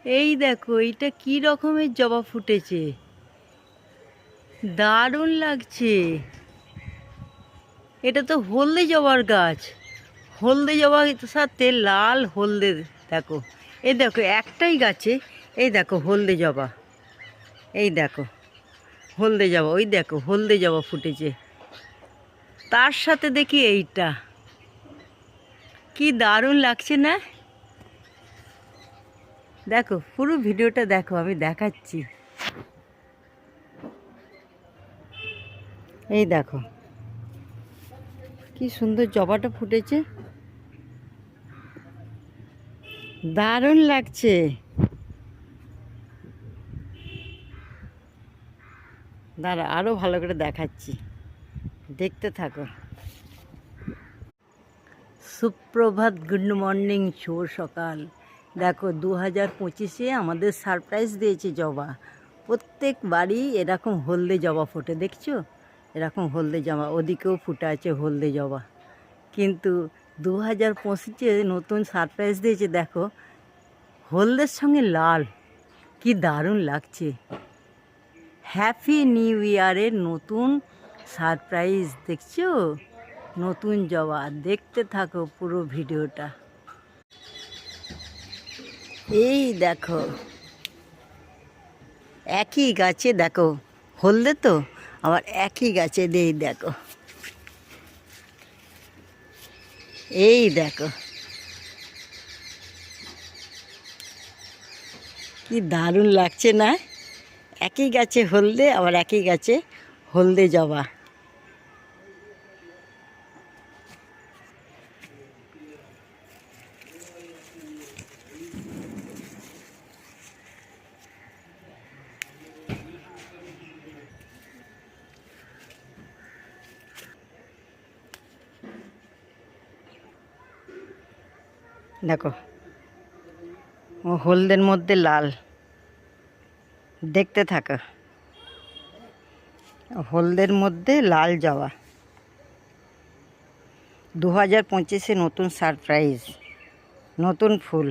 এই দেখো এইটা কি রকমের জবা ফুটেছে, দারুণ লাগছে। এটা তো হলদে জবার গাছ, হলদে জবার সাথে লাল হলদে। দেখো এই দেখো একটাই গাছে, এই দেখো হলদে জবা, এই দেখো হলদে জবা, ওই দেখো হলদে জবা ফুটেছে। তার সাথে দেখি এইটা, কি দারুণ লাগছে না? দেখো পুরো ভিডিওটা দেখো, আমি দেখাচ্ছি। এই দেখো কি সুন্দর জবাটা ফুটেছে, দারুণ লাগছে। দাঁড়া আরও ভালো করে দেখাচ্ছি, দেখতে থাকো। সুপ্রভাত, গুড মর্নিং, শুভ সকাল। দেখো 2025-এ আমাদের সারপ্রাইজ দিয়েছে জবা। প্রত্যেক বাড়ি এরকম হলদে জবা ফোটে, দেখছো? এরকম হলদে জবা, ওদিকেও ফুটে আছে হলদে জবা। কিন্তু 2025-এ নতুন সারপ্রাইজ দিয়েছে, দেখো হলদের সঙ্গে লাল, কি দারুণ লাগছে। হ্যাপি নিউ ইয়ারের নতুন সারপ্রাইজ, দেখছো? নতুন জবা, দেখতে থাকো পুরো ভিডিওটা। এই দেখো একই গাছে, দেখো হলদে তো, আবার একই গাছে দেই দেখো, এই দেখো কি দারুণ লাগছে না? একই গাছে হলদে, আবার একই গাছে হলদে জবা। দেখো ও হলদের মধ্যে লাল, দেখতে থাকো। হলদের মধ্যে লাল জবা, 2025-এ নতুন সারপ্রাইজ, নতুন ফুল।